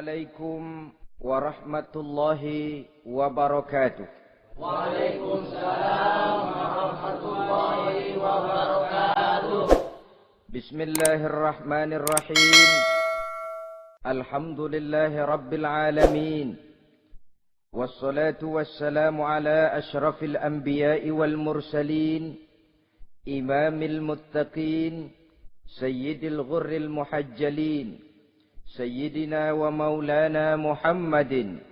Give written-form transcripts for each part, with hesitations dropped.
Assalamualaikum warahmatullahi wabarakatuh. Waalaikumsalam warahmatullahi wabarakatuh. Bismillahirrahmanirrahim. Alhamdulillahi rabbil alamin. Wassalatu wassalamu ala ashrafil anbiya'i wal mursalin, imamil muttaqin, sayyidil ghurril muhajjalin, sayyidina wa maulana Muhammadin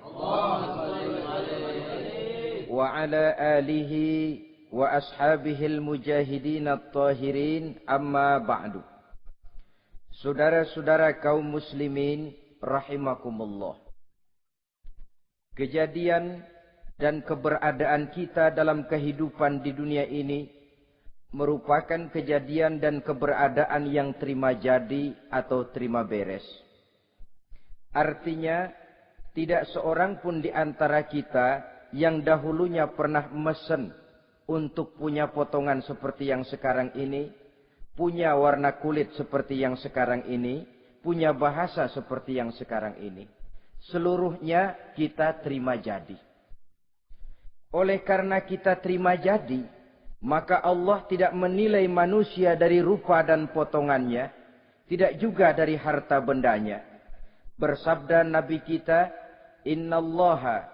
wa ala alihi wa ashabihil mujahidin at-tahirin, amma ba'du. Saudara-saudara kaum muslimin rahimakumullah. Kejadian dan keberadaan kita dalam kehidupan di dunia ini merupakan kejadian dan keberadaan yang terima jadi atau terima beres. Artinya, tidak seorang pun di antara kita yang dahulunya pernah mesen untuk punya potongan seperti yang sekarang ini, punya warna kulit seperti yang sekarang ini, punya bahasa seperti yang sekarang ini. Seluruhnya kita terima jadi. Oleh karena kita terima jadi, maka Allah tidak menilai manusia dari rupa dan potongannya, tidak juga dari harta bendanya. Bersabda Nabi kita, Innallaha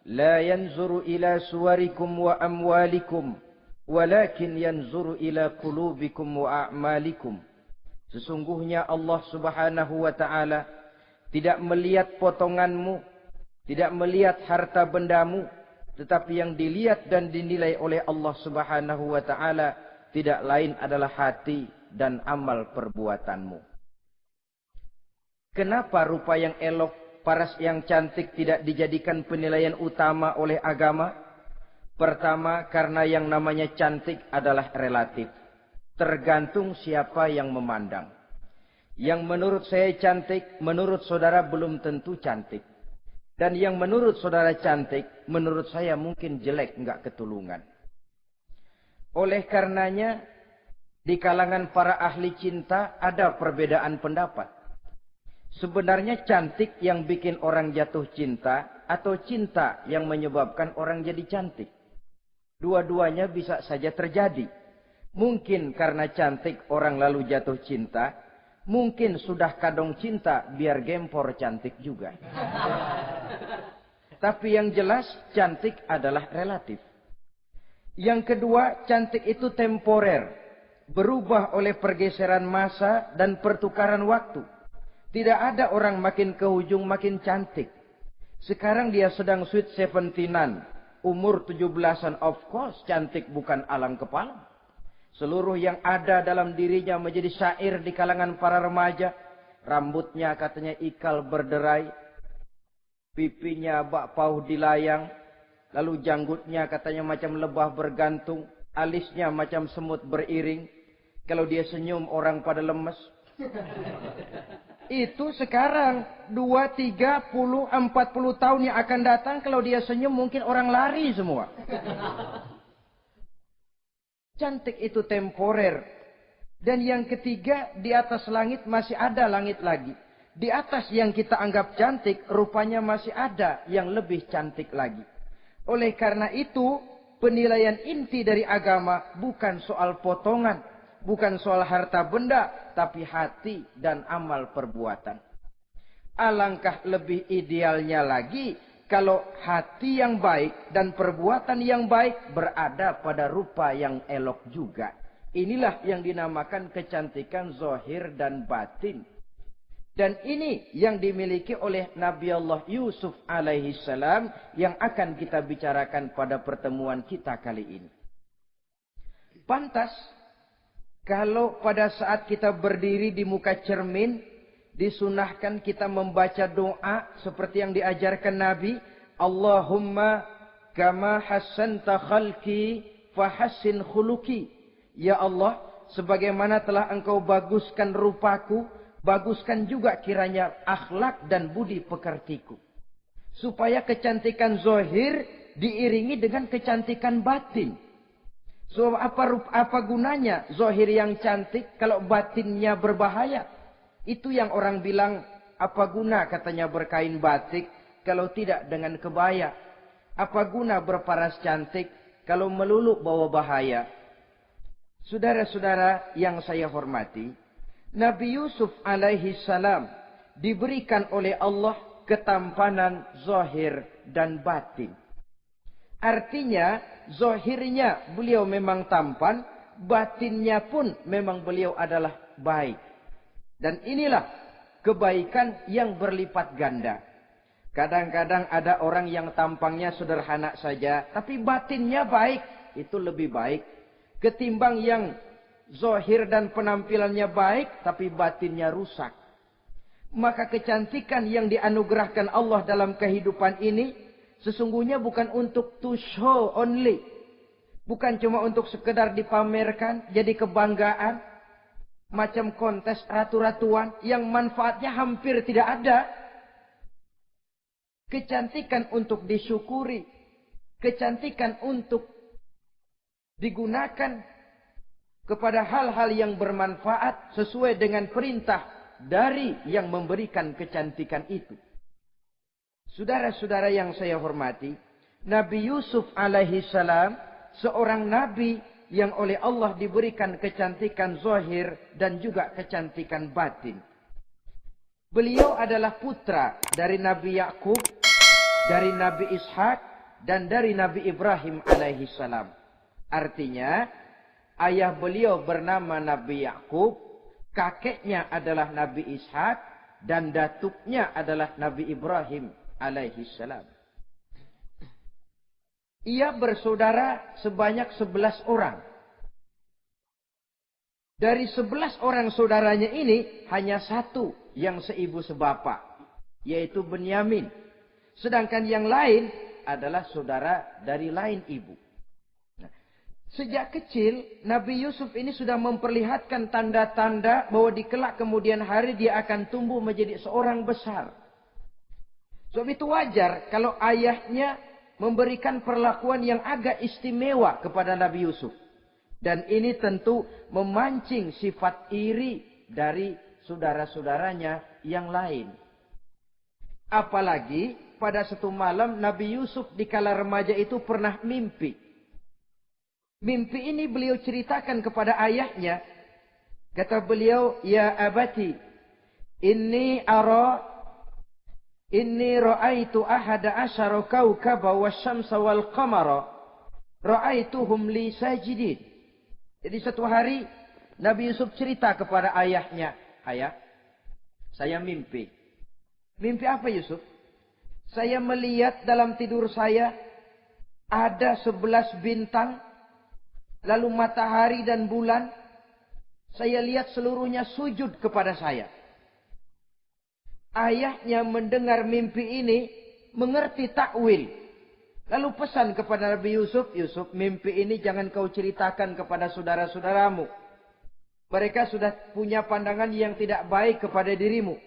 la yanzuru ila suwarikum wa amwalikum, walakin yanzuru ila qulubikum wa a'malikum. Sesungguhnya Allah subhanahu wa ta'ala tidak melihat potonganmu, tidak melihat harta bendamu, tetapi yang dilihat dan dinilai oleh Allah subhanahu wa ta'ala tidak lain adalah hati dan amal perbuatanmu. Kenapa rupa yang elok, paras yang cantik tidak dijadikan penilaian utama oleh agama? Pertama, karena yang namanya cantik adalah relatif. Tergantung siapa yang memandang. Yang menurut saya cantik, menurut saudara belum tentu cantik. Dan yang menurut saudara cantik, menurut saya mungkin jelek, enggak ketulungan. Oleh karenanya, di kalangan para ahli cinta ada perbedaan pendapat. Sebenarnya cantik yang bikin orang jatuh cinta, atau cinta yang menyebabkan orang jadi cantik. Dua-duanya bisa saja terjadi. Mungkin karena cantik orang lalu jatuh cinta, mungkin sudah kadong cinta biar gempor cantik juga. Tapi yang jelas cantik adalah relatif. Yang kedua, cantik itu temporer. Berubah oleh pergeseran masa dan pertukaran waktu. Tidak ada orang makin ke ujung makin cantik. Sekarang dia sedang sweet 17-an. Umur 17-an, of course cantik bukan alang kepala. Seluruh yang ada dalam dirinya menjadi syair di kalangan para remaja. Rambutnya katanya ikal berderai. Pipinya bak pauh dilayang. Lalu janggutnya katanya macam lebah bergantung. Alisnya macam semut beriring. Kalau dia senyum orang pada lemes. Itu sekarang 2, 30, 40 tahun yang akan datang. Kalau dia senyum mungkin orang lari semua. Cantik itu temporer. Dan yang ketiga, di atas langit masih ada langit lagi. Di atas yang kita anggap cantik, rupanya masih ada yang lebih cantik lagi. Oleh karena itu, penilaian inti dari agama bukan soal potongan, bukan soal harta benda, tapi hati dan amal perbuatan. Alangkah lebih idealnya lagi, kalau hati yang baik dan perbuatan yang baik berada pada rupa yang elok juga. Inilah yang dinamakan kecantikan zahir dan batin. Dan ini yang dimiliki oleh Nabi Allah Yusuf alaihi salam yang akan kita bicarakan pada pertemuan kita kali ini. Pantas kalau pada saat kita berdiri di muka cermin, disunahkan kita membaca doa seperti yang diajarkan Nabi. Allahumma kama hassanta khalqi fahassin khuluqi. Ya Allah, sebagaimana telah engkau baguskan rupaku, baguskan juga kiranya akhlak dan budi pekertiku. Supaya kecantikan zahir diiringi dengan kecantikan batin. So apa gunanya zahir yang cantik kalau batinnya berbahaya? Itu yang orang bilang Apa guna katanya berkain batik kalau tidak dengan kebaya? Apa guna berparas cantik kalau melulu bawa bahaya? Saudara-saudara yang saya hormati, Nabi Yusuf alaihi salam diberikan oleh Allah ketampanan zahir dan batin. Artinya, zahirnya beliau memang tampan, batinnya pun memang beliau adalah baik. Dan inilah kebaikan yang berlipat ganda. Kadang-kadang ada orang yang tampangnya sederhana saja, tapi batinnya baik. Itu lebih baik ketimbang yang zahir dan penampilannya baik, tapi batinnya rusak. Maka kecantikan yang dianugerahkan Allah dalam kehidupan ini sesungguhnya bukan untuk to show only. Bukan cuma untuk sekedar dipamerkan, jadi kebanggaan. Macam kontes ratu-ratuan yang manfaatnya hampir tidak ada. Kecantikan untuk disyukuri. Kecantikan untuk digunakan kepada hal-hal yang bermanfaat sesuai dengan perintah dari yang memberikan kecantikan itu. Saudara-saudara yang saya hormati, Nabi Yusuf alaihi salam seorang nabi yang oleh Allah diberikan kecantikan zahir dan juga kecantikan batin. Beliau adalah putra dari Nabi Yakub, dari Nabi Ishak, dan dari Nabi Ibrahim alaihi salam. Artinya, ayah beliau bernama Nabi Yakub, kakeknya adalah Nabi Ishak, dan datuknya adalah Nabi Ibrahim alaihi salam. Ia bersaudara sebanyak 11 orang. Dari 11 orang saudaranya ini, hanya satu yang seibu sebapak, yaitu Benyamin. Sedangkan yang lain adalah saudara dari lain ibu. Sejak kecil, Nabi Yusuf ini sudah memperlihatkan tanda-tanda bahwa di kelak kemudian hari dia akan tumbuh menjadi seorang besar. Sebab itu wajar kalau ayahnya memberikan perlakuan yang agak istimewa kepada Nabi Yusuf. Dan ini tentu memancing sifat iri dari saudara-saudaranya yang lain. Apalagi pada satu malam Nabi Yusuf di kala remaja itu pernah mimpi. Mimpi ini beliau ceritakan kepada ayahnya. Kata beliau, "Ya abati, inni ra'aitu ahada asyara kawkaba wasyamsa wal qamara ra'aituhum li sajidin." Jadi satu hari Nabi Yusuf cerita kepada ayahnya, "Ayah, saya mimpi." Mimpi apa Yusuf? "Saya melihat dalam tidur saya ada 11 bintang, lalu matahari dan bulan, saya lihat seluruhnya sujud kepada saya." Ayahnya mendengar mimpi ini, mengerti takwil. Lalu pesan kepada Nabi Yusuf, "Yusuf, mimpi ini jangan kau ceritakan kepada saudara-saudaramu. Mereka sudah punya pandangan yang tidak baik kepada dirimu.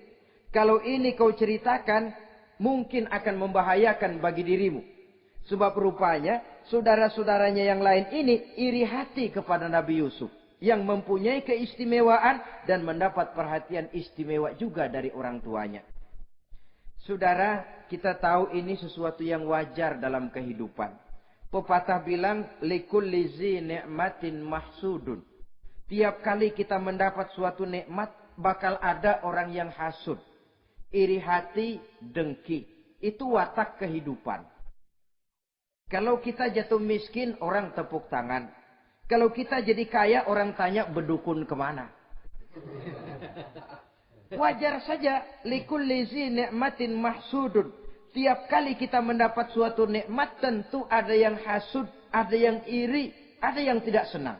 Kalau ini kau ceritakan, mungkin akan membahayakan bagi dirimu." Sebab rupanya saudara-saudaranya yang lain ini iri hati kepada Nabi Yusuf, yang mempunyai keistimewaan dan mendapat perhatian istimewa juga dari orang tuanya. Saudara, kita tahu ini sesuatu yang wajar dalam kehidupan. Pepatah bilang, likulli zi ni'matin mahsudun. Tiap kali kita mendapat suatu nikmat, bakal ada orang yang hasud. Iri hati, dengki. Itu watak kehidupan. Kalau kita jatuh miskin, orang tepuk tangan. Kalau kita jadi kaya, orang tanya berdukun kemana. Wajar saja. Likulli zi ni'matin mahsudun. Tiap kali kita mendapat suatu nikmat, tentu ada yang hasud, ada yang iri, ada yang tidak senang.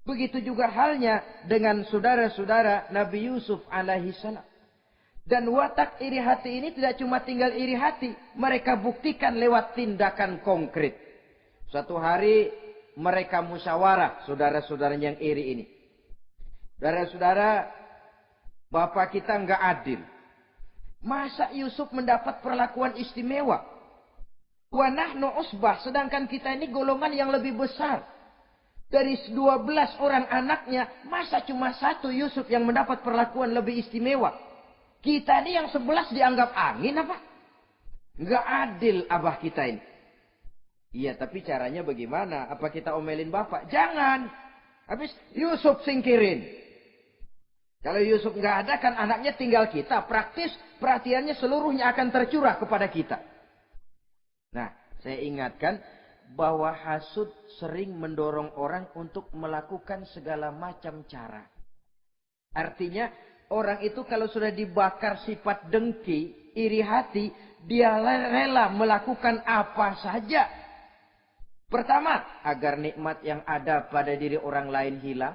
Begitu juga halnya dengan saudara-saudara Nabi Yusuf alaihi salam. Dan watak iri hati ini tidak cuma tinggal iri hati. Mereka buktikan lewat tindakan konkret. Suatu hari mereka musyawarah, saudara-saudaranya yang iri ini. Saudara-saudara, bapak kita enggak adil. Masa Yusuf mendapat perlakuan istimewa? Wa nahnu usbah, sedangkan kita ini golongan yang lebih besar. Dari 12 orang anaknya, masa cuma satu Yusuf yang mendapat perlakuan lebih istimewa? Kita ini yang 11 dianggap angin apa? Nggak adil abah kita ini. Iya, tapi caranya bagaimana? Apa kita omelin bapak? Jangan. Habis Yusuf singkirin. Kalau Yusuf nggak ada kan anaknya tinggal kita. Praktis perhatiannya seluruhnya akan tercurah kepada kita. Nah, saya ingatkan bahwa hasud sering mendorong orang untuk melakukan segala macam cara. Artinya orang itu kalau sudah dibakar sifat dengki, iri hati, dia rela melakukan apa saja. Pertama, agar nikmat yang ada pada diri orang lain hilang.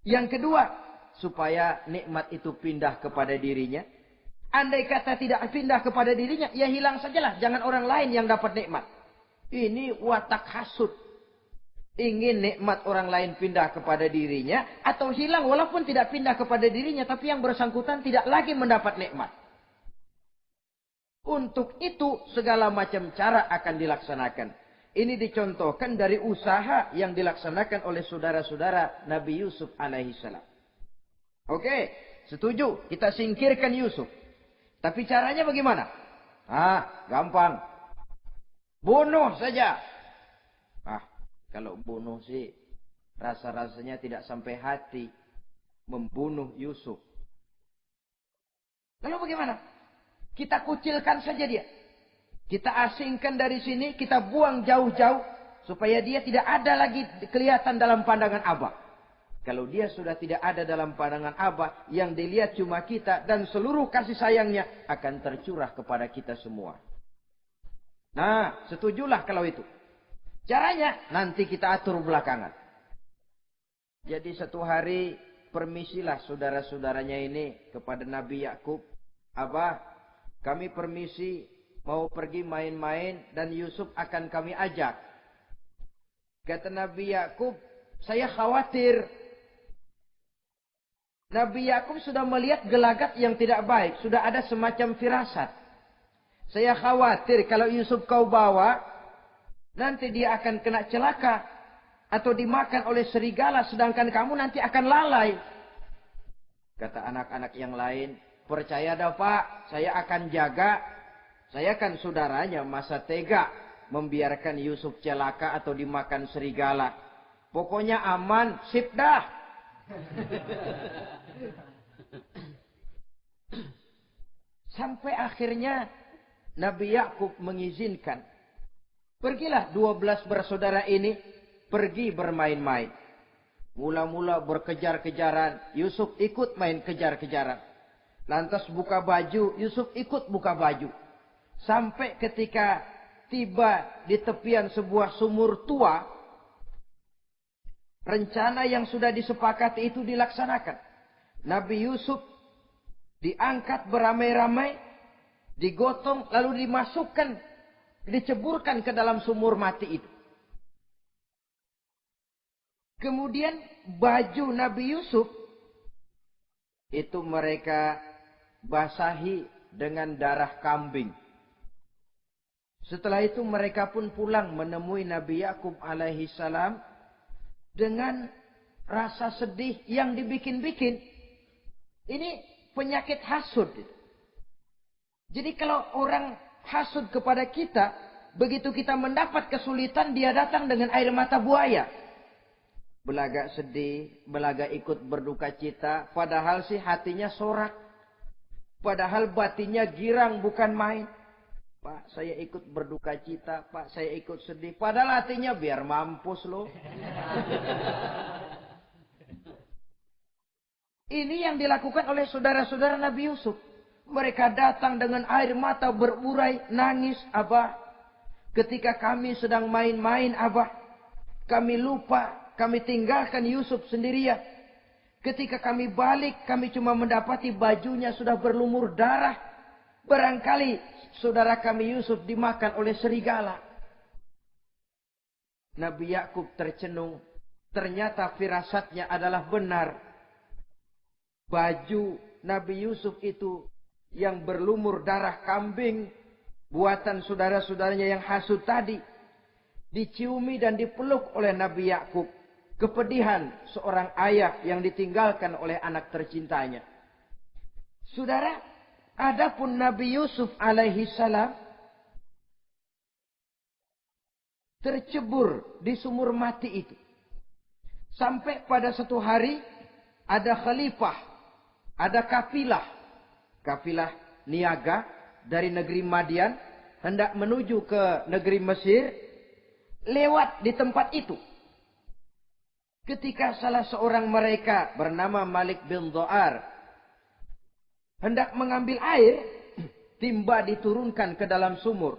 Yang kedua, supaya nikmat itu pindah kepada dirinya. Andai kata tidak pindah kepada dirinya, ya hilang sajalah. Jangan orang lain yang dapat nikmat. Ini watak hasud. Ingin nikmat orang lain pindah kepada dirinya, atau hilang walaupun tidak pindah kepada dirinya, tapi yang bersangkutan tidak lagi mendapat nikmat. Untuk itu segala macam cara akan dilaksanakan. Ini dicontohkan dari usaha yang dilaksanakan oleh saudara-saudara Nabi Yusuf alaihissalam. Oke, setuju. Kita singkirkan Yusuf. Tapi caranya bagaimana? Gampang. Bunuh saja. Kalau bunuh sih rasa-rasanya tidak sampai hati membunuh Yusuf. Lalu bagaimana? Kita kucilkan saja dia. Kita asingkan dari sini, kita buang jauh-jauh supaya dia tidak ada lagi kelihatan dalam pandangan Abah. Kalau dia sudah tidak ada dalam pandangan Abah, yang dilihat cuma kita dan seluruh kasih sayangnya akan tercurah kepada kita semua. Nah, setujulah kalau itu. Caranya nanti kita atur belakangan. Jadi satu hari permisilah saudara-saudaranya ini kepada Nabi Yakub. Abah, kami permisi mau pergi main-main dan Yusuf akan kami ajak. Kata Nabi Yakub, saya khawatir. Nabi Yakub sudah melihat gelagat yang tidak baik. Sudah ada semacam firasat. Saya khawatir kalau Yusuf kau bawa, nanti dia akan kena celaka. Atau dimakan oleh serigala, sedangkan kamu nanti akan lalai. Kata anak-anak yang lain, percaya dah Pak, saya akan jaga. Saya kan saudaranya, masa tega membiarkan Yusuf celaka atau dimakan serigala. Pokoknya aman, sip dah. Sampai akhirnya Nabi Yakub mengizinkan. Pergilah 12 bersaudara ini pergi bermain-main. Mula-mula berkejar-kejaran, Yusuf ikut main kejar-kejaran. Lantas buka baju, Yusuf ikut buka baju. Sampai ketika tiba di tepian sebuah sumur tua, rencana yang sudah disepakati itu dilaksanakan. Nabi Yusuf diangkat beramai-ramai, digotong, lalu dimasukkan, diceburkan ke dalam sumur mati itu. Kemudian baju Nabi Yusuf itu mereka basahi dengan darah kambing. Setelah itu mereka pun pulang menemui Nabi Yakub alaihi salam dengan rasa sedih yang dibikin-bikin. Ini penyakit hasud. Jadi kalau orang hasud kepada kita, begitu kita mendapat kesulitan, dia datang dengan air mata buaya. Belagak sedih, belagak ikut berduka cita, padahal sih hatinya sorak. Padahal batinnya girang bukan main. Pak, saya ikut berduka cita. Pak, saya ikut sedih. Padahal hatinya biar mampus loh. Ini yang dilakukan oleh saudara-saudara Nabi Yusuf. Mereka datang dengan air mata berurai, nangis. Abah, ketika kami sedang main-main, Abah, kami lupa, kami tinggalkan Yusuf sendirian. Ketika kami balik, kami cuma mendapati bajunya sudah berlumur darah. Barangkali saudara kami Yusuf dimakan oleh serigala. Nabi Yakub tercenung. Ternyata firasatnya adalah benar. Baju Nabi Yusuf itu yang berlumur darah kambing, buatan saudara-saudaranya yang hasud tadi, diciumi dan dipeluk oleh Nabi Yakub. Kepedihan seorang ayah yang ditinggalkan oleh anak tercintanya. Saudara, adapun Nabi Yusuf alaihi salam tercebur di sumur mati itu. Sampai pada satu hari ada khalifah, ada kafilah niaga dari negeri Madian hendak menuju ke negeri Mesir, lewat di tempat itu. Ketika salah seorang mereka bernama Malik bin Dha'ar hendak mengambil air, timba diturunkan ke dalam sumur.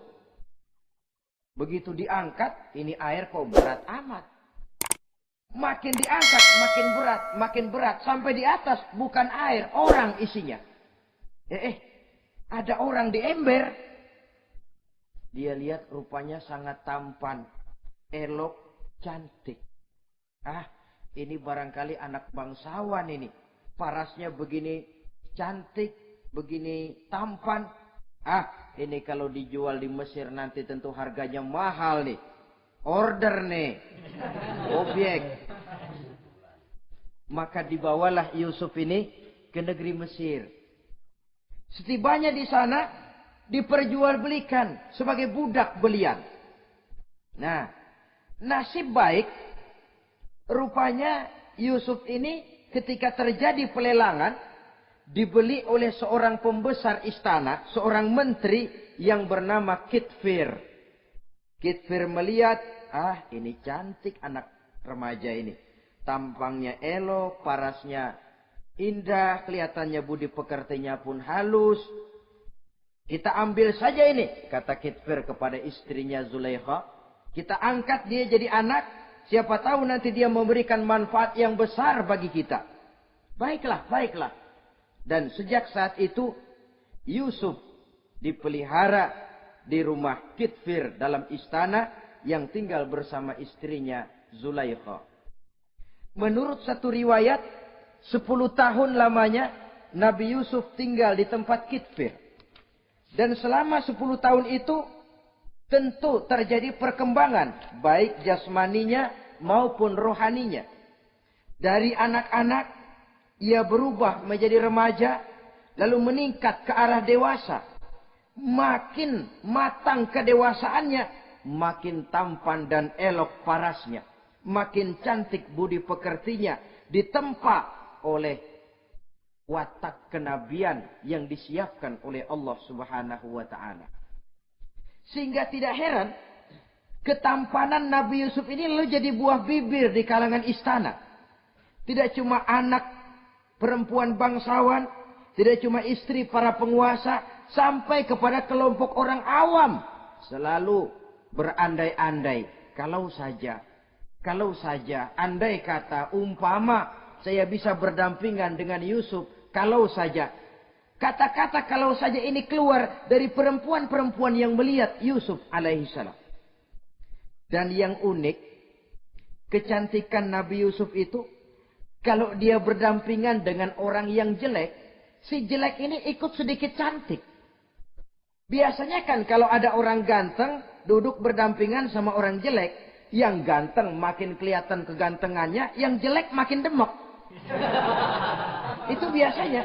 Begitu diangkat, ini air kok berat amat. Makin diangkat, makin berat. Sampai di atas, bukan air, orang isinya. Ada orang di ember. Dia lihat rupanya sangat tampan, elok, cantik. Ini barangkali anak bangsawan ini. Parasnya begini cantik, begini tampan. Ini kalau dijual di Mesir nanti tentu harganya mahal nih. Order nih. Objek. Maka dibawalah Yusuf ini ke negeri Mesir. Setibanya di sana diperjualbelikan sebagai budak belian. Nah, nasib baik rupanya Yusuf ini ketika terjadi pelelangan dibeli oleh seorang pembesar istana, seorang menteri yang bernama Kitfir. Kitfir melihat, ini cantik anak remaja ini. Tampangnya elok, parasnya indah, kelihatannya budi pekertinya pun halus. Kita ambil saja ini, kata Kitfir kepada istrinya Zulaikha. Kita angkat dia jadi anak, siapa tahu nanti dia memberikan manfaat yang besar bagi kita. Baiklah, baiklah. Dan sejak saat itu Yusuf dipelihara di rumah Kitfir dalam istana yang tinggal bersama istrinya Zulaikha. Menurut satu riwayat 10 tahun lamanya Nabi Yusuf tinggal di tempat Kitfir. Dan selama 10 tahun itu tentu terjadi perkembangan baik jasmaninya maupun rohaninya. Dari anak-anak ia berubah menjadi remaja, lalu meningkat ke arah dewasa. Makin matang kedewasaannya, makin tampan dan elok parasnya. Makin cantik budi pekertinya, ditempa oleh watak kenabian yang disiapkan oleh Allah Subhanahu wa Ta'ala. Sehingga tidak heran, ketampanan Nabi Yusuf ini lalu jadi buah bibir di kalangan istana. Tidak cuma anak perempuan bangsawan, tidak cuma istri para penguasa, sampai kepada kelompok orang awam selalu berandai-andai, kalau saja andai kata umpama saya bisa berdampingan dengan Yusuf, kalau saja kata-kata kalau saja ini keluar dari perempuan-perempuan yang melihat Yusuf alaihissalam. Dan yang unik, kecantikan Nabi Yusuf itu kalau dia berdampingan dengan orang yang jelek, si jelek ini ikut sedikit cantik. Biasanya kan kalau ada orang ganteng duduk berdampingan sama orang jelek, yang ganteng makin kelihatan kegantengannya, yang jelek makin demek. Itu biasanya.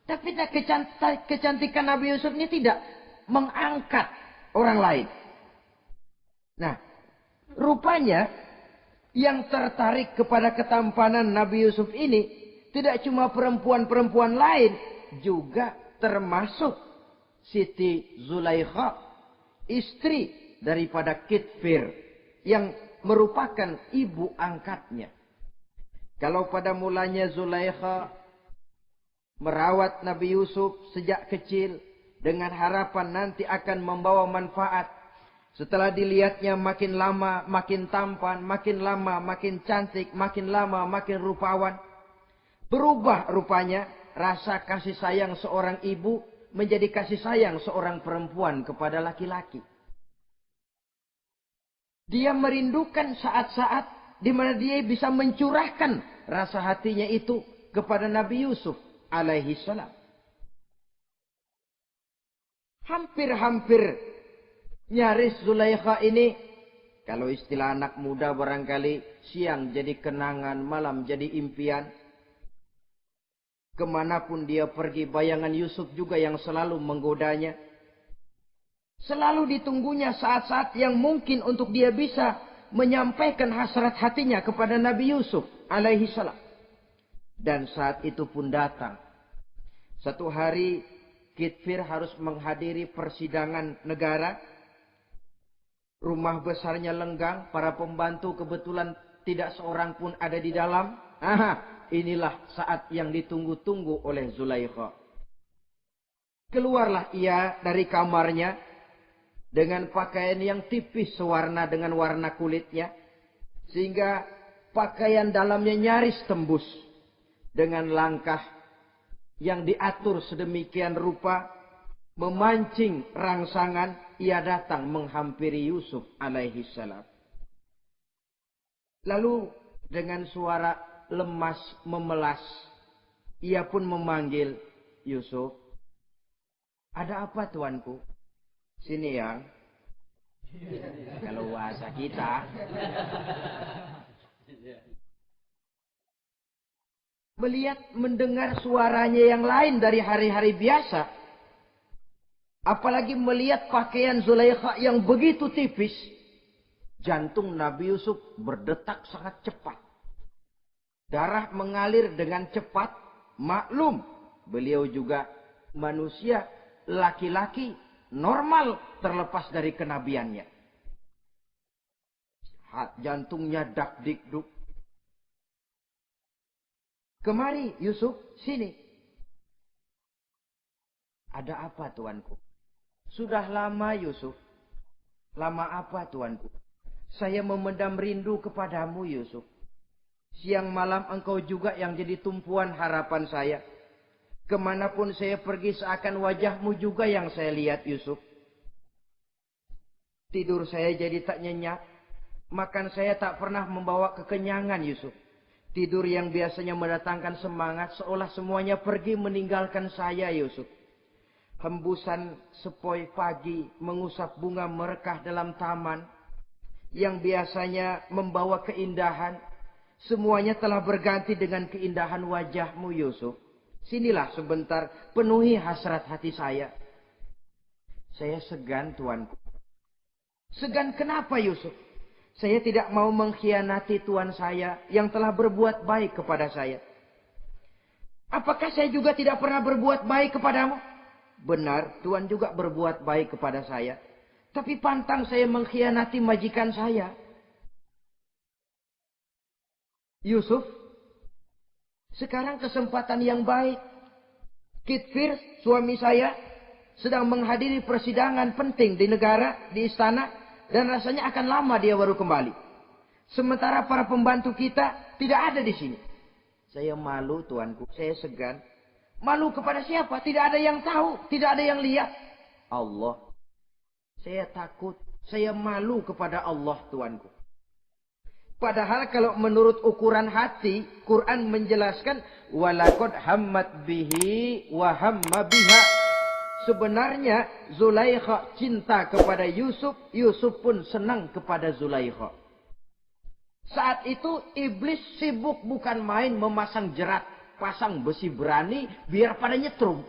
Tapi kecantikan Nabi Yusuf ini tidak mengangkat orang lain. Nah, rupanya yang tertarik kepada ketampanan Nabi Yusuf ini tidak cuma perempuan-perempuan lain, juga termasuk Siti Zulaikha, istri daripada Kitfir yang merupakan ibu angkatnya. Kalau pada mulanya Zulaikha merawat Nabi Yusuf sejak kecil dengan harapan nanti akan membawa manfaat. Setelah dilihatnya makin lama makin tampan, makin lama makin cantik, makin lama makin rupawan. Berubah rupanya rasa kasih sayang seorang ibu menjadi kasih sayang seorang perempuan kepada laki-laki. Dia merindukan saat-saat di mana dia bisa mencurahkan rasa hatinya itu kepada Nabi Yusuf alaihi salam. Hampir-hampir nyaris Zulaikha ini, kalau istilah anak muda barangkali, siang jadi kenangan, malam jadi impian. Kemanapun dia pergi, bayangan Yusuf juga yang selalu menggodanya. Selalu ditunggunya saat-saat yang mungkin untuk dia bisa menyampaikan hasrat hatinya kepada Nabi Yusuf alaihi salam. Dan saat itu pun datang. Satu hari Kitfir harus menghadiri persidangan negara. Rumah besarnya lenggang, para pembantu kebetulan tidak seorang pun ada di dalam. Inilah saat yang ditunggu-tunggu oleh Zulaikha. Keluarlah ia dari kamarnya dengan pakaian yang tipis sewarna dengan warna kulitnya, sehingga pakaian dalamnya nyaris tembus. Dengan langkah yang diatur sedemikian rupa, memancing rangsangan, ia datang menghampiri Yusuf alaihi salam. Lalu dengan suara lemas memelas, ia pun memanggil Yusuf. Ada apa tuanku? Sini yang. Kalau bahasa kita. Melihat, mendengar suaranya yang lain dari hari-hari biasa. Apalagi melihat pakaian Zulaikha yang begitu tipis. Jantung Nabi Yusuf berdetak sangat cepat. Darah mengalir dengan cepat. Maklum, beliau juga manusia, laki-laki, normal terlepas dari kenabiannya. Jantungnya dak-dik-duk. Kemari Yusuf, sini. Ada apa tuanku? Sudah lama Yusuf. Lama apa tuanku? Saya memendam rindu kepadamu Yusuf. Siang malam engkau juga yang jadi tumpuan harapan saya. Kemanapun saya pergi seakan wajahmu juga yang saya lihat Yusuf. Tidur saya jadi tak nyenyak. Makan saya tak pernah membawa kekenyangan Yusuf. Tidur yang biasanya mendatangkan semangat seolah semuanya pergi meninggalkan saya Yusuf. Hembusan sepoi pagi mengusap bunga merekah dalam taman yang biasanya membawa keindahan. Semuanya telah berganti dengan keindahan wajahmu Yusuf. Sinilah sebentar, penuhi hasrat hati saya. Saya segan tuanku. Segan kenapa Yusuf? Saya tidak mau mengkhianati Tuhan saya yang telah berbuat baik kepada saya. Apakah saya juga tidak pernah berbuat baik kepadamu? Benar, Tuhan juga berbuat baik kepada saya. Tapi pantang saya mengkhianati majikan saya. Yusuf, sekarang kesempatan yang baik. Kitfir, suami saya, sedang menghadiri persidangan penting di negara, di istana. Dan rasanya akan lama dia baru kembali. Sementara para pembantu kita tidak ada di sini. Saya malu tuanku, saya segan. Malu kepada siapa? Tidak ada yang tahu, tidak ada yang lihat. Allah. Saya takut, saya malu kepada Allah tuanku. Padahal kalau menurut ukuran hati, Quran menjelaskan walaqad hammat bihi wa hamma biha. Sebenarnya Zulaikha cinta kepada Yusuf, Yusuf pun senang kepada Zulaikha. Saat itu iblis sibuk bukan main memasang jerat, pasang besi berani biar pada nyetrum.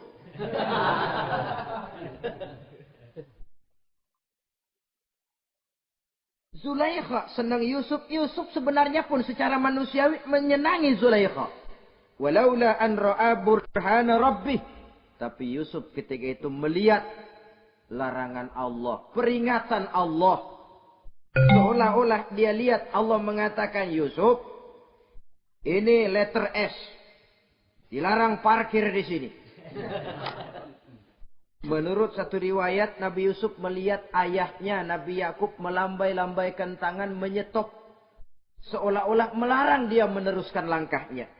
Zulaikha senang Yusuf, Yusuf sebenarnya pun secara manusiawi menyenangi Zulaikha. Walaula an ra'a burhana rabbih. Tapi Yusuf ketika itu melihat larangan Allah, peringatan Allah. Seolah-olah dia lihat Allah mengatakan, Yusuf, ini letter S. Dilarang parkir di sini. Menurut satu riwayat, Nabi Yusuf melihat ayahnya, Nabi Yakub melambai-lambaikan tangan menyetop. Seolah-olah melarang dia meneruskan langkahnya.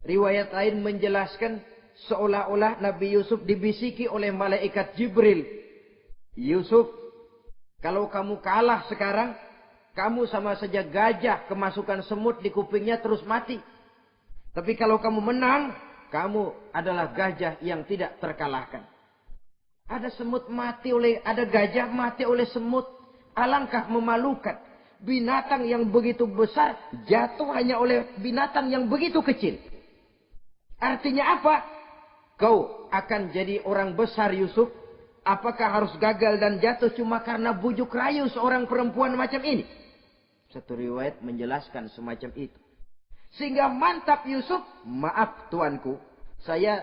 Riwayat lain menjelaskan, seolah-olah Nabi Yusuf dibisiki oleh malaikat Jibril. Yusuf, kalau kamu kalah sekarang, kamu sama saja gajah kemasukan semut di kupingnya terus mati. Tapi kalau kamu menang, kamu adalah gajah yang tidak terkalahkan. Ada semut mati ada gajah mati oleh semut. Alangkah memalukan. Binatang yang begitu besar jatuh hanya oleh binatang yang begitu kecil. Artinya apa? Kau akan jadi orang besar Yusuf. Apakah harus gagal dan jatuh cuma karena bujuk rayu seorang perempuan macam ini? Satu riwayat menjelaskan semacam itu. Sehingga mantap Yusuf. Maaf tuanku. Saya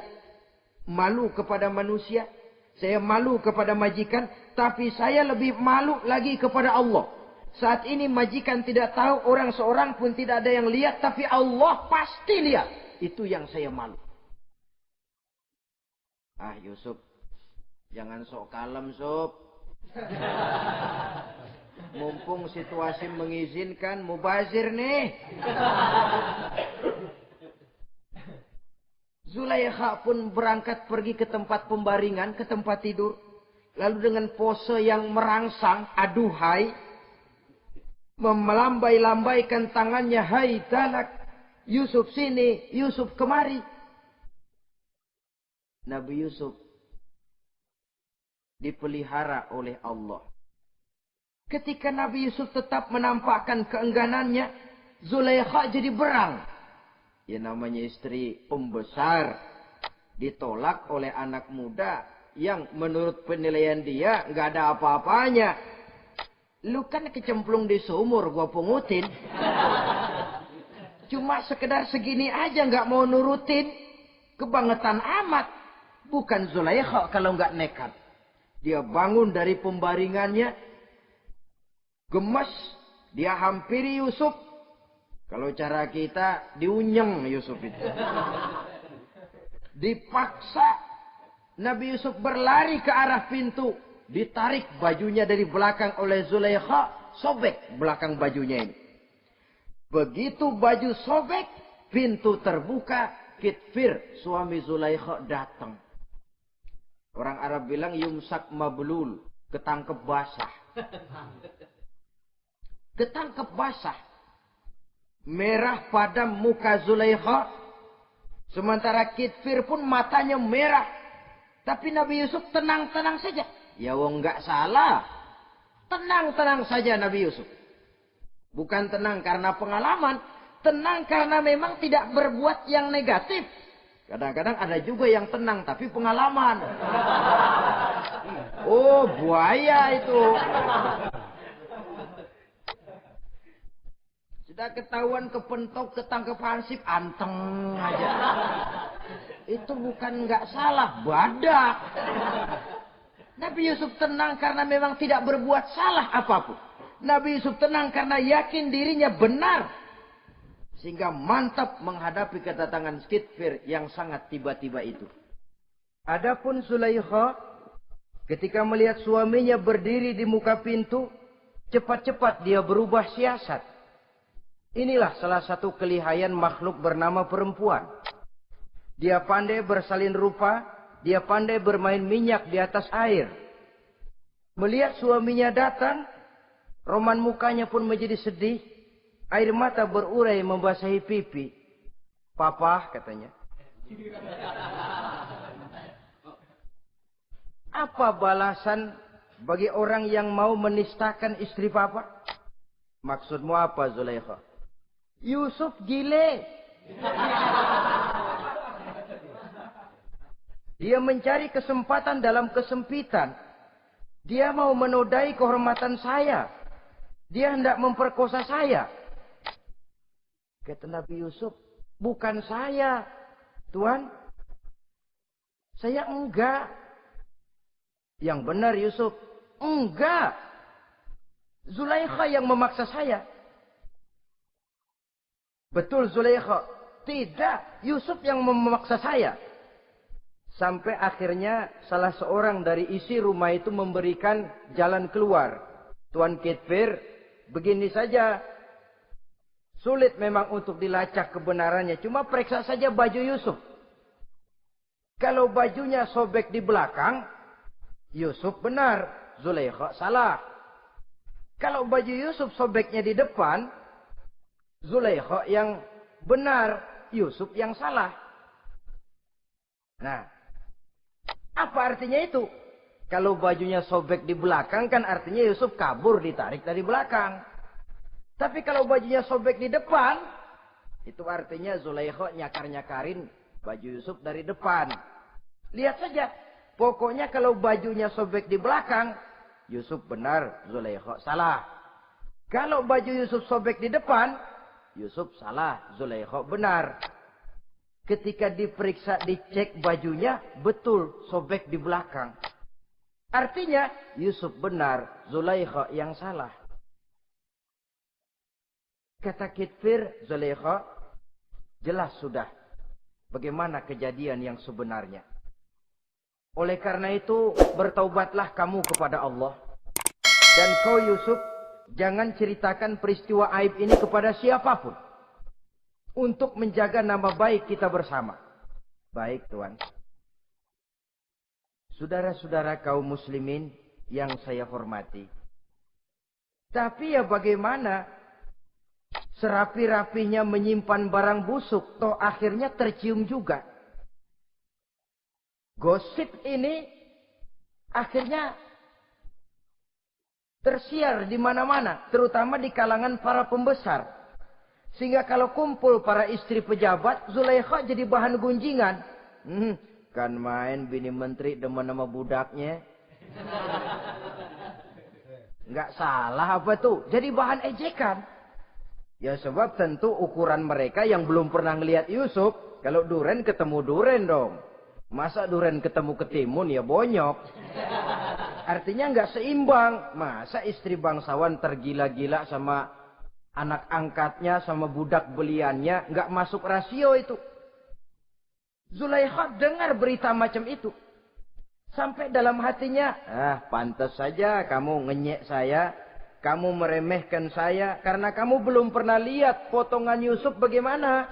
malu kepada manusia. Saya malu kepada majikan. Tapi saya lebih malu lagi kepada Allah. Saat ini majikan tidak tahu. Orang seorang pun tidak ada yang lihat. Tapi Allah pasti lihat. Itu yang saya malu. Ah Yusuf. Jangan sok kalem Sob. Mumpung situasi mengizinkan. Mubazir nih. Zulaikha pun berangkat pergi ke tempat pembaringan. Ke tempat tidur. Lalu dengan pose yang merangsang. Aduhai. Melambai-lambaikan tangannya. Hai talak. Yusuf sini. Yusuf kemari. Nabi Yusuf dipelihara oleh Allah. Ketika Nabi Yusuf tetap menampakkan keengganannya, Zulaikha jadi berang. Ya namanya istri pembesar ditolak oleh anak muda yang menurut penilaian dia nggak ada apa-apanya. Lu kan kecemplung di sumur, gua pungutin. Cuma sekedar segini aja nggak mau nurutin. Kebangetan amat. Bukan Zulaikha kalau nggak nekat. Dia bangun dari pembaringannya. Gemes. Dia hampiri Yusuf. Kalau cara kita diunyeng Yusuf itu. Dipaksa. Nabi Yusuf berlari ke arah pintu. Ditarik bajunya dari belakang oleh Zulaikha. Sobek belakang bajunya ini. Begitu baju sobek. Pintu terbuka. Kitfir suami Zulaikha datang. Orang Arab bilang yumsak mablul. Ketangkep basah. Ketangkep basah. Merah padam muka Zulaikha. Sementara Kitfir pun matanya merah. Tapi Nabi Yusuf tenang-tenang saja. Ya wong nggak salah. Tenang-tenang saja Nabi Yusuf. Bukan tenang karena pengalaman. Tenang karena memang tidak berbuat yang negatif. Kadang-kadang ada juga yang tenang tapi pengalaman. Oh buaya itu. Sudah ketahuan kepentok ketangkep hansip anteng aja. Itu bukan nggak salah, badak. Nabi Yusuf tenang karena memang tidak berbuat salah apapun. Nabi Yusuf tenang karena yakin dirinya benar. Sehingga mantap menghadapi kedatangan Kitfir yang sangat tiba-tiba itu. Adapun Zulaikha ketika melihat suaminya berdiri di muka pintu, cepat-cepat dia berubah siasat. Inilah salah satu kelihayan makhluk bernama perempuan. Dia pandai bersalin rupa, dia pandai bermain minyak di atas air. Melihat suaminya datang, roman mukanya pun menjadi sedih. Air mata berurai membasahi pipi. Papa katanya. Apa balasan bagi orang yang mau menistakan istri papa? Maksudmu apa Zulaikha? Yusuf gile. Dia mencari kesempatan dalam kesempitan. Dia mau menodai kehormatan saya. Dia hendak memperkosa saya. Kata Nabi Yusuf, bukan saya, Tuan. Saya enggak. Yang benar Yusuf, enggak. Zulaikha yang memaksa saya. Betul Zulaikha, tidak. Yusuf yang memaksa saya. Sampai akhirnya salah seorang dari isi rumah itu memberikan jalan keluar. Tuan Kitfir, begini saja. Sulit memang untuk dilacak kebenarannya. Cuma periksa saja baju Yusuf. Kalau bajunya sobek di belakang, Yusuf benar. Zulaikha salah. Kalau baju Yusuf sobeknya di depan, Zulaikha yang benar. Yusuf yang salah. Nah, apa artinya itu? Kalau bajunya sobek di belakang kan artinya Yusuf kabur ditarik dari belakang. Tapi kalau bajunya sobek di depan, itu artinya Zulaikha nyakar-nyakarin baju Yusuf dari depan. Lihat saja. Pokoknya kalau bajunya sobek di belakang, Yusuf benar, Zulaikha salah. Kalau baju Yusuf sobek di depan, Yusuf salah, Zulaikha benar. Ketika diperiksa, dicek bajunya, betul sobek di belakang. Artinya, Yusuf benar, Zulaikha yang salah. Kata Kitfir, Zulaikha, jelas sudah bagaimana kejadian yang sebenarnya. Oleh karena itu, bertaubatlah kamu kepada Allah. Dan kau Yusuf, jangan ceritakan peristiwa aib ini kepada siapapun. Untuk menjaga nama baik kita bersama. Baik, Tuan. Saudara-saudara kaum muslimin yang saya hormati. Tapi ya bagaimana? Serapi-rapinya menyimpan barang busuk, toh akhirnya tercium juga. Gosip ini akhirnya tersiar di mana-mana, terutama di kalangan para pembesar. Sehingga kalau kumpul para istri pejabat, Zulaikha jadi bahan gunjingan. Kan main bini menteri demen nama budaknya. Nggak salah apa tuh? Jadi bahan ejekan. Ya sebab tentu ukuran mereka yang belum pernah ngelihat Yusuf, kalau duren ketemu duren dong. Masa duren ketemu ketimun ya bonyok. Artinya nggak seimbang. Masa istri bangsawan tergila-gila sama anak angkatnya, sama budak beliannya, nggak masuk rasio itu. Zulaikha dengar berita macam itu. Sampai dalam hatinya, pantas saja kamu ngenyek saya, kamu meremehkan saya, karena kamu belum pernah lihat potongan Yusuf bagaimana.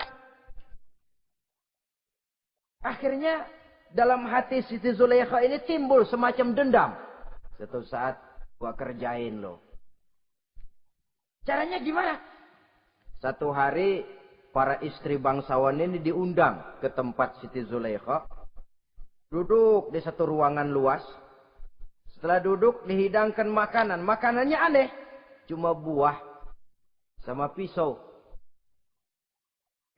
Akhirnya, dalam hati Siti Zulaikha ini timbul semacam dendam. Suatu saat, gua kerjain loh. Caranya gimana? Satu hari, para istri bangsawan ini diundang ke tempat Siti Zulaikha. Duduk di satu ruangan luas. Setelah duduk, dihidangkan makanan. Makanannya aneh. Cuma buah sama pisau.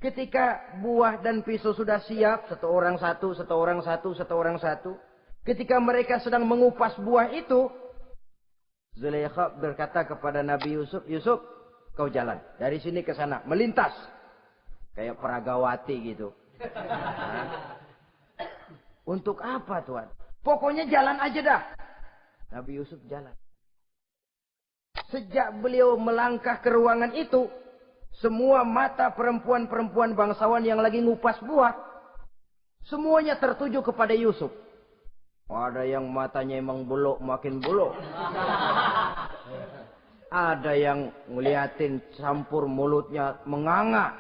Ketika buah dan pisau sudah siap, satu orang satu, satu orang satu, satu orang satu. Ketika mereka sedang mengupas buah itu, Zulaikha berkata kepada Nabi Yusuf, Yusuf, kau jalan dari sini ke sana, melintas. Kayak peragawati gitu. Untuk apa Tuan? Pokoknya jalan aja dah. Nabi Yusuf jalan. Sejak beliau melangkah ke ruangan itu, semua mata perempuan-perempuan bangsawan yang lagi ngupas buah, semuanya tertuju kepada Yusuf. Ada yang matanya emang belok, makin belok. Ada yang ngeliatin campur mulutnya menganga.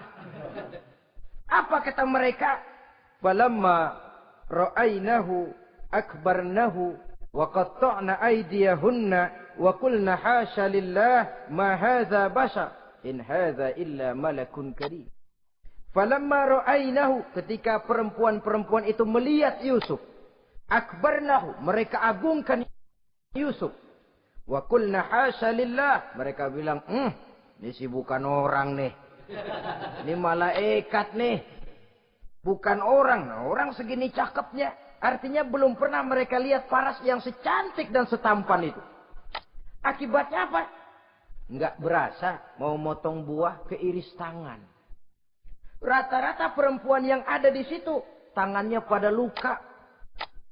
Apa kata mereka? Falamma ra'ainahu akbarnahu wa qatta'na aydiyahunna wa qulna hasya lillah ma hadza bashar in hadza illa malakun karim. Falamma ra'ainahu, ketika perempuan-perempuan itu melihat Yusuf, akbarnahu, mereka agungkan Yusuf. Wa qulna hasya lillah, mereka bilang, ini sih bukan orang nih. Ini malaikat nih. Bukan orang. Nah, orang segini cakepnya. Artinya belum pernah mereka lihat paras yang secantik dan setampan itu. Akibatnya apa? Nggak berasa mau motong buah keiris tangan. Rata-rata perempuan yang ada di situ, tangannya pada luka.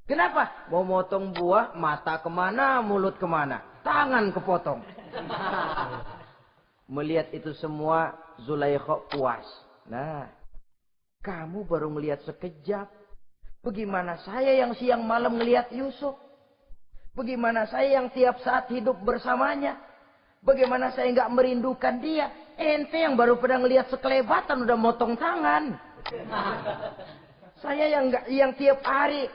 Kenapa? Mau motong buah, mata kemana, mulut kemana. Tangan kepotong. Melihat itu semua, Zulaikha puas. Nah, kamu baru melihat sekejap. Bagaimana saya yang siang malam melihat Yusuf? Bagaimana saya yang tiap saat hidup bersamanya? Bagaimana saya nggak merindukan dia? Ente yang baru pernah ngelihat sekelebatan udah motong tangan. Saya yang tiap hari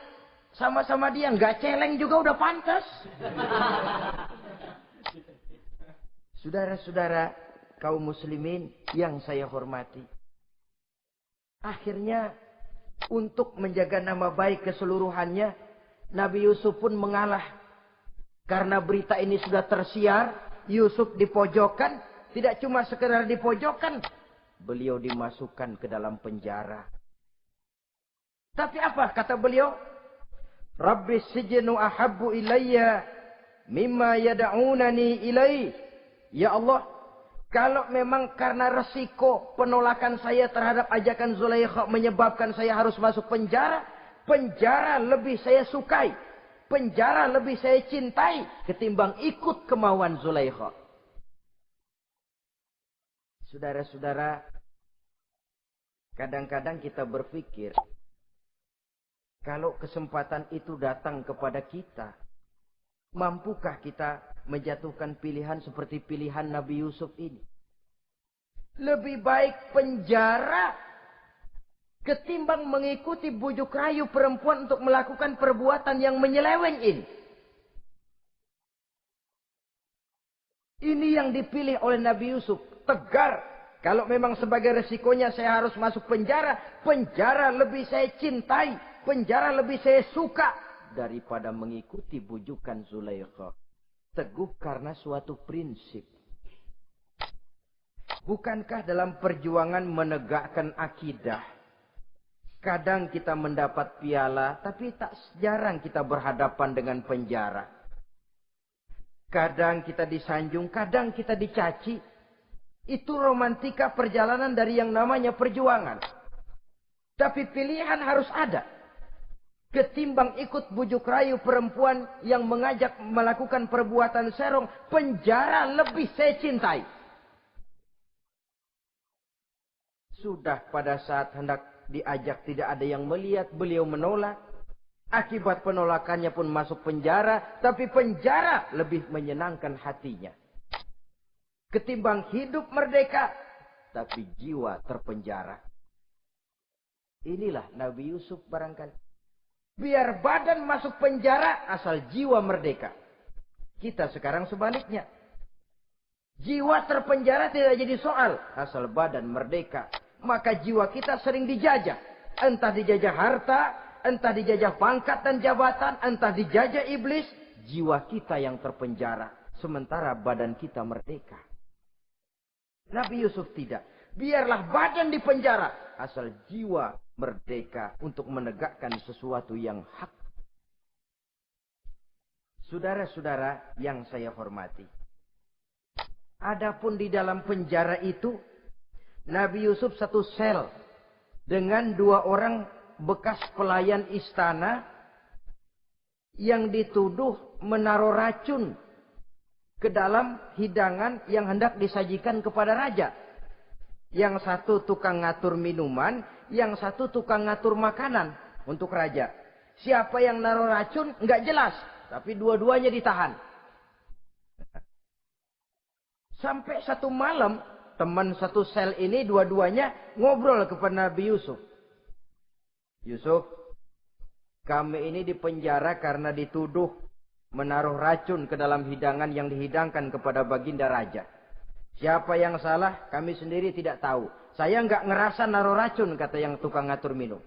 sama-sama dia nggak celeng juga udah pantas. Saudara-saudara kaum muslimin yang saya hormati. Akhirnya untuk menjaga nama baik keseluruhannya, Nabi Yusuf pun mengalah. Karena berita ini sudah tersiar, Yusuf dipojokkan, tidak cuma sekedar dipojokkan, beliau dimasukkan ke dalam penjara. Tapi apa kata beliau? Rabbis sijnu ahabbu ilayya mimma yad'unani ilai. Ya Allah, kalau memang karena resiko penolakan saya terhadap ajakan Zulaikha menyebabkan saya harus masuk penjara, penjara lebih saya sukai, penjara lebih saya cintai ketimbang ikut kemauan Zulaikha. Saudara-saudara, kadang-kadang kita berpikir, kalau kesempatan itu datang kepada kita, mampukah kita menjatuhkan pilihan seperti pilihan Nabi Yusuf ini? Lebih baik penjara ketimbang mengikuti bujuk rayu perempuan untuk melakukan perbuatan yang menyeleweng ini. Ini yang dipilih oleh Nabi Yusuf. Tegar. Kalau memang sebagai resikonya saya harus masuk penjara, penjara lebih saya cintai, penjara lebih saya suka daripada mengikuti bujukan Zulaikha. Teguh karena suatu prinsip. Bukankah dalam perjuangan menegakkan akidah, kadang kita mendapat piala, tapi tak jarang kita berhadapan dengan penjara. Kadang kita disanjung, kadang kita dicaci. Itu romantika perjalanan dari yang namanya perjuangan. Tapi pilihan harus ada. Ketimbang ikut bujuk rayu perempuan yang mengajak melakukan perbuatan serong, penjara lebih saya cintai. Sudah pada saat hendak diajak tidak ada yang melihat, beliau menolak. Akibat penolakannya pun masuk penjara, tapi penjara lebih menyenangkan hatinya. Ketimbang hidup merdeka, tapi jiwa terpenjara. Inilah Nabi Yusuf barangkali. Biar badan masuk penjara, asal jiwa merdeka. Kita sekarang sebaliknya. Jiwa terpenjara tidak jadi soal, asal badan merdeka. Maka jiwa kita sering dijajah. Entah dijajah harta, entah dijajah pangkat dan jabatan, entah dijajah iblis. Jiwa kita yang terpenjara, sementara badan kita merdeka. Nabi Yusuf tidak. Biarlah badan di penjara, asal jiwa merdeka untuk menegakkan sesuatu yang hak. Saudara-saudara yang saya hormati, adapun di dalam penjara itu, Nabi Yusuf satu sel dengan 2 orang bekas pelayan istana yang dituduh menaruh racun ke dalam hidangan yang hendak disajikan kepada raja. Yang satu tukang ngatur minuman, yang satu tukang ngatur makanan untuk raja. Siapa yang naruh racun nggak jelas, tapi dua-duanya ditahan. Sampai satu malam, teman satu sel ini dua-duanya ngobrol kepada Nabi Yusuf. Yusuf, kami ini dipenjara karena dituduh menaruh racun ke dalam hidangan yang dihidangkan kepada baginda raja. Siapa yang salah, kami sendiri tidak tahu. Saya enggak ngerasa naruh racun, kata yang tukang ngatur minum.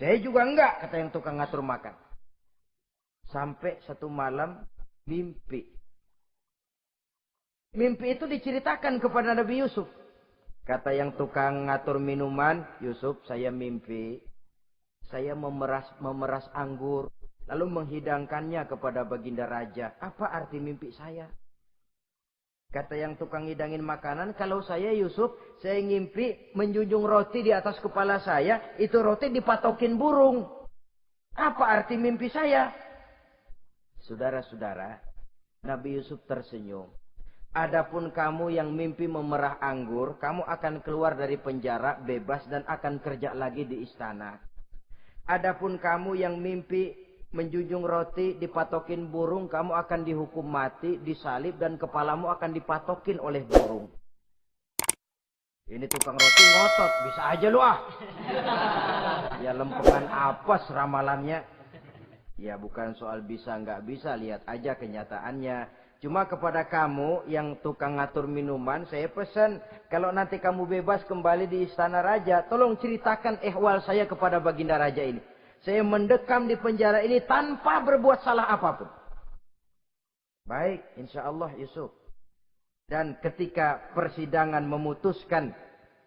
Saya juga enggak, kata yang tukang ngatur makan. Sampai satu malam, mimpi. Mimpi itu diceritakan kepada Nabi Yusuf. Kata yang tukang ngatur minuman, Yusuf, saya mimpi. Saya memeras anggur. Lalu menghidangkannya kepada baginda raja. Apa arti mimpi saya? Kata yang tukang hidangin makanan, kalau saya Yusuf, saya ngimpi menjunjung roti di atas kepala saya. Itu roti dipatokin burung. Apa arti mimpi saya? Saudara-saudara, Nabi Yusuf tersenyum. Adapun kamu yang mimpi memerah anggur, kamu akan keluar dari penjara bebas dan akan kerja lagi di istana. Adapun kamu yang mimpi menjunjung roti dipatokin burung, kamu akan dihukum mati, disalib, dan kepalamu akan dipatokin oleh burung. Ini tukang roti ngotot, bisa aja lu ah. Ya lempengan apa ramalannya? Ya bukan soal bisa nggak bisa, lihat aja kenyataannya. Cuma kepada kamu yang tukang ngatur minuman, saya pesan, kalau nanti kamu bebas kembali di istana raja, tolong ceritakan ehwal saya kepada baginda raja ini. Saya mendekam di penjara ini tanpa berbuat salah apapun. Baik, insya Allah Yusuf. Dan ketika persidangan memutuskan,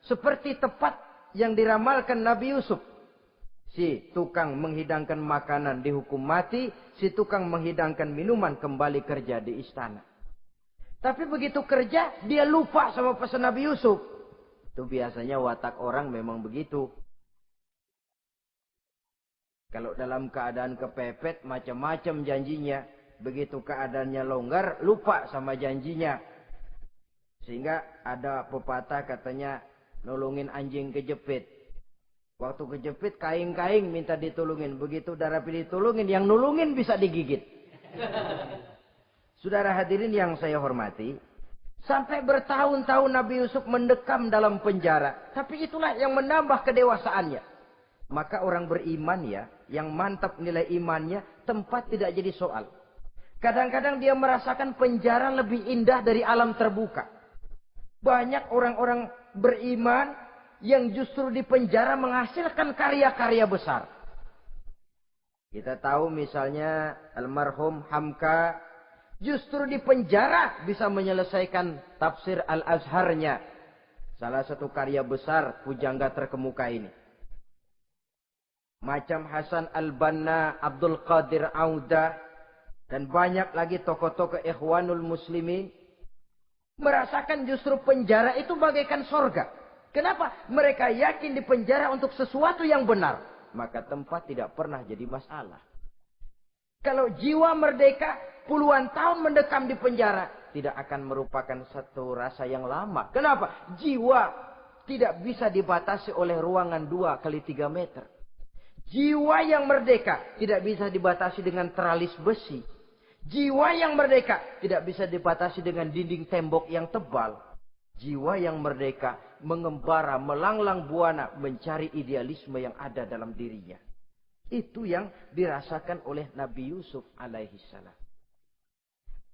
seperti tepat yang diramalkan Nabi Yusuf. Si tukang menghidangkan makanan dihukum mati, si tukang menghidangkan minuman kembali kerja di istana. Tapi begitu kerja, dia lupa sama pesan Nabi Yusuf. Itu biasanya watak orang memang begitu. Kalau dalam keadaan kepepet, macam-macam janjinya. Begitu keadaannya longgar, lupa sama janjinya. Sehingga ada pepatah katanya, nolongin anjing kejepit. Waktu kejepit, kaing-kaing minta ditolongin. Begitu darah pilih tolongin, yang nulungin bisa digigit. Saudara hadirin yang saya hormati, sampai bertahun-tahun Nabi Yusuf mendekam dalam penjara. Tapi itulah yang menambah kedewasaannya. Maka orang beriman ya, yang mantap nilai imannya, tempat tidak jadi soal. Kadang-kadang dia merasakan penjara lebih indah dari alam terbuka. Banyak orang-orang beriman yang justru di penjara menghasilkan karya-karya besar. Kita tahu misalnya almarhum Hamka justru di penjara bisa menyelesaikan tafsir Al-Azharnya. Salah satu karya besar pujangga terkemuka ini. Macam Hasan Al-Banna, Abdul Qadir Auda, dan banyak lagi tokoh-tokoh Ikhwanul Muslimin merasakan justru penjara itu bagaikan sorga. Kenapa? Mereka yakin di penjara untuk sesuatu yang benar. Maka tempat tidak pernah jadi masalah. Kalau jiwa merdeka puluhan tahun mendekam di penjara, tidak akan merupakan satu rasa yang lama. Kenapa? Jiwa tidak bisa dibatasi oleh ruangan 2x3 meter. Jiwa yang merdeka tidak bisa dibatasi dengan teralis besi. Jiwa yang merdeka tidak bisa dibatasi dengan dinding tembok yang tebal. Jiwa yang merdeka mengembara, melanglang buana, mencari idealisme yang ada dalam dirinya. Itu yang dirasakan oleh Nabi Yusuf alaihissalam.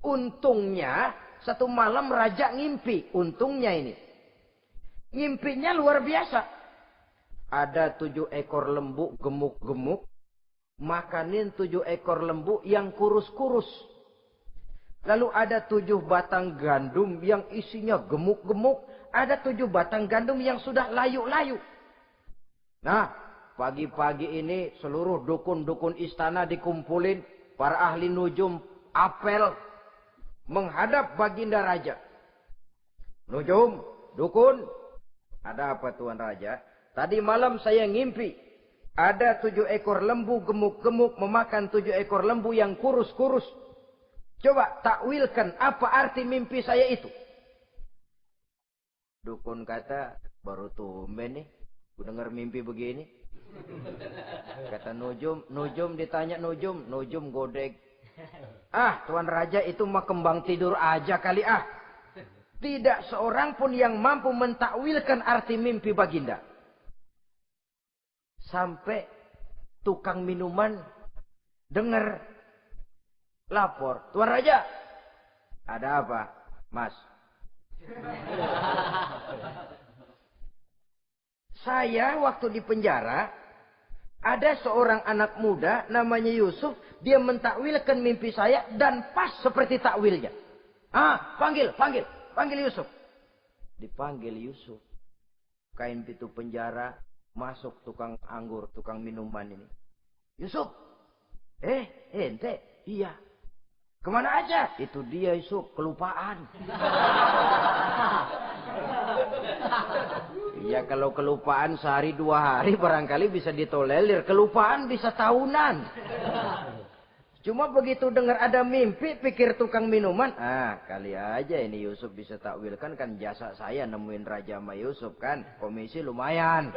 Untungnya, satu malam raja ngimpi. Untungnya ini. Ngimpinya luar biasa. Ada 7 ekor lembu gemuk-gemuk. Makanin 7 ekor lembu yang kurus-kurus. Lalu ada 7 batang gandum yang isinya gemuk-gemuk. Ada 7 batang gandum yang sudah layu-layu. Nah, pagi-pagi ini seluruh dukun-dukun istana dikumpulin. Para ahli nujum apel menghadap baginda raja. Nujum, dukun, ada apa Tuan Raja? Tadi malam saya ngimpi. Ada 7 ekor lembu gemuk-gemuk memakan 7 ekor lembu yang kurus-kurus. Coba takwilkan apa arti mimpi saya itu. Dukun kata, baru tumben nih. Gue dengar mimpi begini. Kata Nujum ditanya Nujum godek. Ah, Tuan Raja itu mah kembang tidur aja kali ah. Tidak seorang pun yang mampu mentakwilkan arti mimpi baginda. Sampai tukang minuman dengar lapor. Tuan Raja, ada apa, Mas? Saya waktu di penjara, ada seorang anak muda namanya Yusuf. Dia mentakwilkan mimpi saya dan pas seperti takwilnya. Ah, panggil Yusuf. Dipanggil Yusuf. Kain pintu penjara, masuk tukang anggur, tukang minuman ini. Yusuf, ente, iya. Kemana aja? Itu dia Yusuf, kelupaan. Iya, kalau kelupaan sehari 2 hari barangkali bisa ditolerir. Kelupaan bisa tahunan. Cuma begitu dengar ada mimpi, pikir tukang minuman. Ah, kali aja ini Yusuf bisa takwilkan, kan jasa saya nemuin Raja sama Yusuf kan. Komisi lumayan.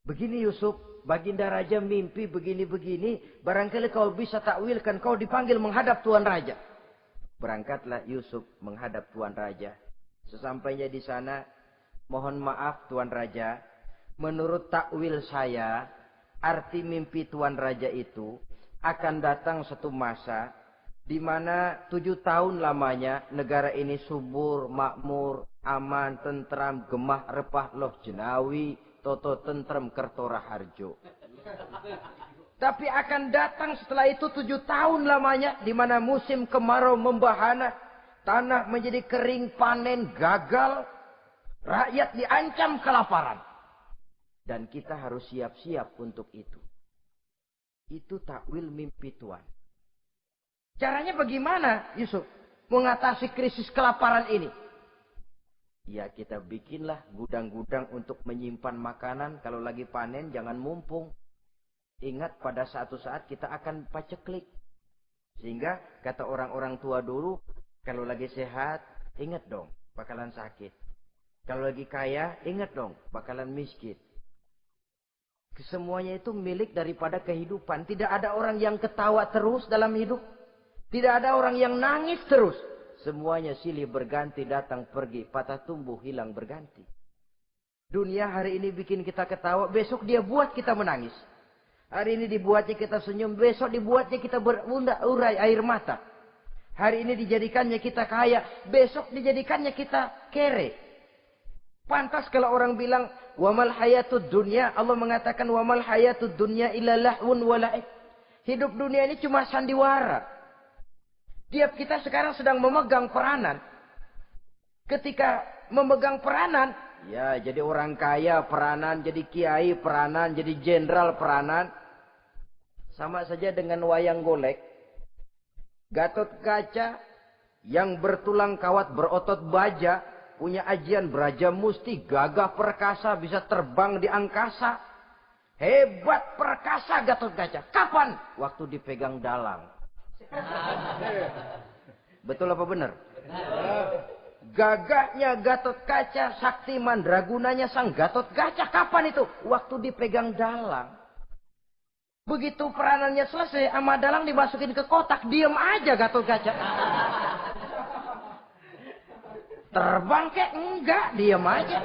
Begini Yusuf, baginda Raja mimpi begini-begini. Barangkali kau bisa takwilkan, kau dipanggil menghadap Tuan Raja. Berangkatlah Yusuf menghadap Tuan Raja. Sesampainya di sana, mohon maaf Tuan Raja. Menurut takwil saya, arti mimpi Tuan Raja itu akan datang satu masa di mana 7 tahun lamanya negara ini subur, makmur, aman, tentram, gemah, repah, loh jenawi, toto tentrem, kertora harjo. Tapi akan datang setelah itu 7 tahun lamanya di mana musim kemarau membahana, tanah menjadi kering, panen gagal, rakyat diancam kelaparan. Dan kita harus siap-siap untuk itu. Itu takwil mimpi Tuhan. Caranya bagaimana, Yusuf? Mengatasi krisis kelaparan ini. Ya kita bikinlah gudang-gudang untuk menyimpan makanan. Kalau lagi panen jangan mumpung. Ingat pada suatu saat kita akan paceklik. Sehingga kata orang-orang tua dulu, kalau lagi sehat, ingat dong bakalan sakit. Kalau lagi kaya, ingat dong bakalan miskin. Semuanya itu milik daripada kehidupan. Tidak ada orang yang ketawa terus dalam hidup. Tidak ada orang yang nangis terus. Semuanya silih berganti, datang pergi, patah tumbuh, hilang berganti. Dunia hari ini bikin kita ketawa, besok dia buat kita menangis. Hari ini dibuatnya kita senyum, besok dibuatnya kita berurai air mata. Hari ini dijadikannya kita kaya, besok dijadikannya kita kere. Pantas kalau orang bilang, wamal hayatud dunya, Allah mengatakan wamal hayatud dunya illa lahwun wa la'ib. Hidup dunia ini cuma sandiwara. Tiap kita sekarang sedang memegang peranan. Ketika memegang peranan, ya jadi orang kaya peranan, jadi kiai peranan, jadi jenderal peranan. Sama saja dengan wayang golek. Gatot Kaca yang bertulang kawat berotot baja, punya ajian beraja musti, gagah perkasa, bisa terbang di angkasa. Hebat perkasa Gatot Kaca. Kapan? Waktu dipegang dalang. Betul apa benar? Gagahnya Gatot Kaca, sakti mandragunanya sang Gatot Kaca. Kapan itu? Waktu dipegang dalang. Begitu peranannya selesai, sama dalang dimasukin ke kotak, diem aja Gatot Kaca. Terbang kek? Enggak, diem aja.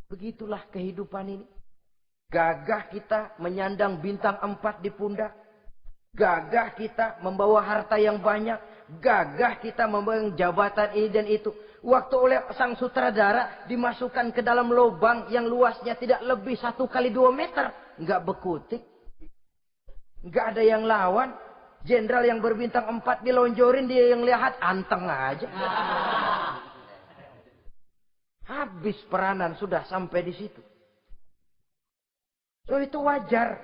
Begitulah kehidupan ini. Gagah kita menyandang bintang 4 di pundak. Gagah kita membawa harta yang banyak. Gagah kita membawa jabatan ini dan itu. Waktu oleh sang sutradara dimasukkan ke dalam lubang yang luasnya tidak lebih 1 kali 2 meter. Enggak bekutik. Enggak ada yang lawan. Jenderal yang berbintang 4 dilonjorin, dia yang lihat anteng aja. Habis peranan sudah sampai di situ. So itu wajar.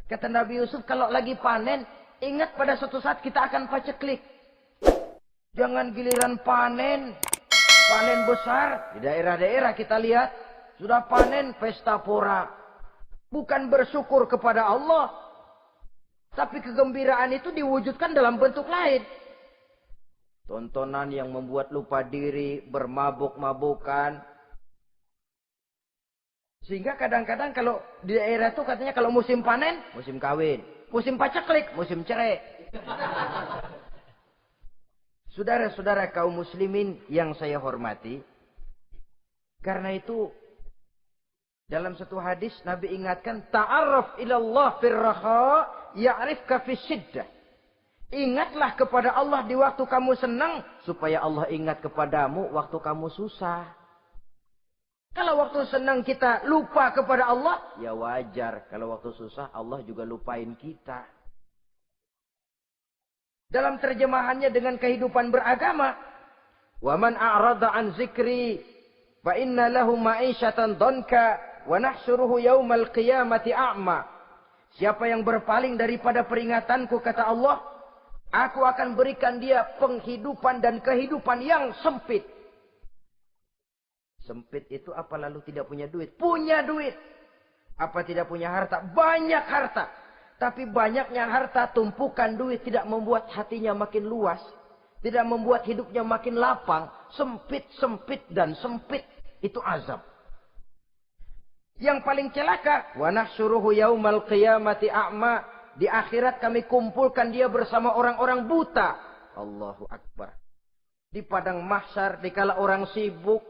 Kata Nabi Yusuf, kalau lagi panen, ingat pada suatu saat kita akan paceklik. Jangan giliran panen besar. Di daerah-daerah kita lihat, sudah panen pesta pora. Bukan bersyukur kepada Allah. Tapi kegembiraan itu diwujudkan dalam bentuk lain. Tontonan yang membuat lupa diri, bermabuk-mabukan. Sehingga kadang-kadang kalau di daerah itu katanya kalau musim panen, musim kawin. Musim paceklik, musim cerai. Saudara-saudara kaum muslimin yang saya hormati. Karena itu dalam satu hadis Nabi ingatkan, ta'arraf ilallah firraha ya'rifka fisyiddah. Ingatlah kepada Allah di waktu kamu senang, supaya Allah ingat kepadamu waktu kamu susah. Kalau waktu senang kita lupa kepada Allah, ya wajar. Kalau waktu susah Allah juga lupain kita. Dalam terjemahannya dengan kehidupan beragama, wa man a'rada an zikri fa inna lahu ma'isyatan dhanka wa nahsyuruhu yaumal qiyamati a'ma. Siapa yang berpaling daripada peringatanku, kata Allah, aku akan berikan dia penghidupan dan kehidupan yang sempit. Sempit itu apa lalu tidak punya duit? Punya duit. Apa tidak punya harta? Banyak harta. Tapi banyaknya harta, tumpukan duit tidak membuat hatinya makin luas. Tidak membuat hidupnya makin lapang. Sempit, sempit, dan sempit. Itu azab. Yang paling celaka, wa nahsyuruhu yaumal qiyamati a'ma. Di akhirat kami kumpulkan dia bersama orang-orang buta. Allahu Akbar. Di padang mahsyar, dikala orang sibuk,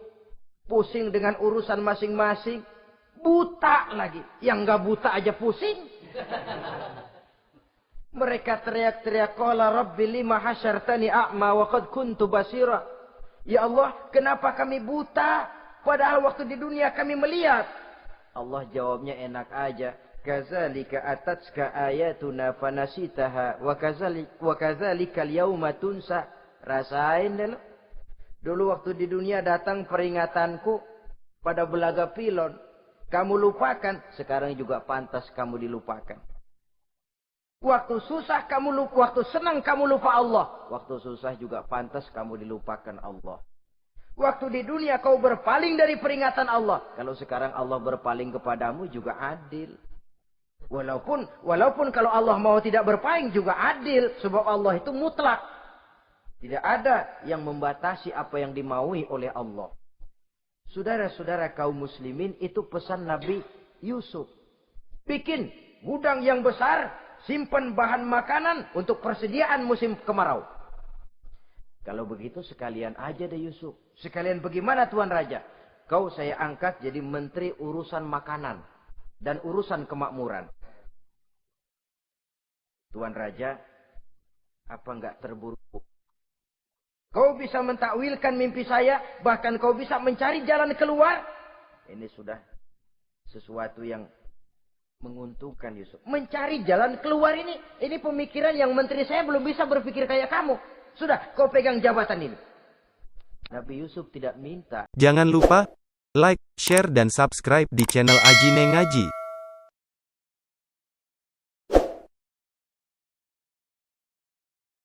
pusing dengan urusan masing-masing, buta lagi. Yang enggak buta aja pusing. Mereka teriak-teriak, qala rabbi lima hasyartani a'ma wa qad kuntu basira. Ya Allah, kenapa kami buta padahal waktu di dunia kami melihat? Allah jawabnya enak aja. Kazalika atatska ayatuna fanasitaha wa kazalika al-yauma tunsa. Rasain dulu. Dulu waktu di dunia datang peringatanku pada belaga pilon. kamu lupakan, sekarang juga pantas kamu dilupakan. Waktu susah kamu lupa, waktu senang kamu lupa Allah. Waktu susah juga pantas kamu dilupakan Allah. Waktu di dunia kau berpaling dari peringatan Allah. Kalau sekarang Allah berpaling kepadamu juga adil. Walaupun kalau Allah mau tidak berpaling juga adil. Sebab Allah itu mutlak. Tidak ada yang membatasi apa yang dimaui oleh Allah. Saudara-saudara kaum muslimin, itu pesan Nabi Yusuf. Bikin gudang yang besar, simpan bahan makanan untuk persediaan musim kemarau. Kalau begitu sekalian aja deh Yusuf. Sekalian bagaimana Tuan Raja? Kau saya angkat jadi menteri urusan makanan dan urusan kemakmuran. Tuan Raja, apa enggak terburu-buru? Kau bisa mentakwilkan mimpi saya, bahkan kau bisa mencari jalan keluar. Ini sudah sesuatu yang menguntungkan Yusuf. Mencari jalan keluar ini pemikiran yang menteri saya belum bisa berpikir kayak kamu. Sudah, kau pegang jabatan ini. Nabi Yusuf tidak minta. Jangan lupa like, share dan subscribe di channel Ajine Ngaji.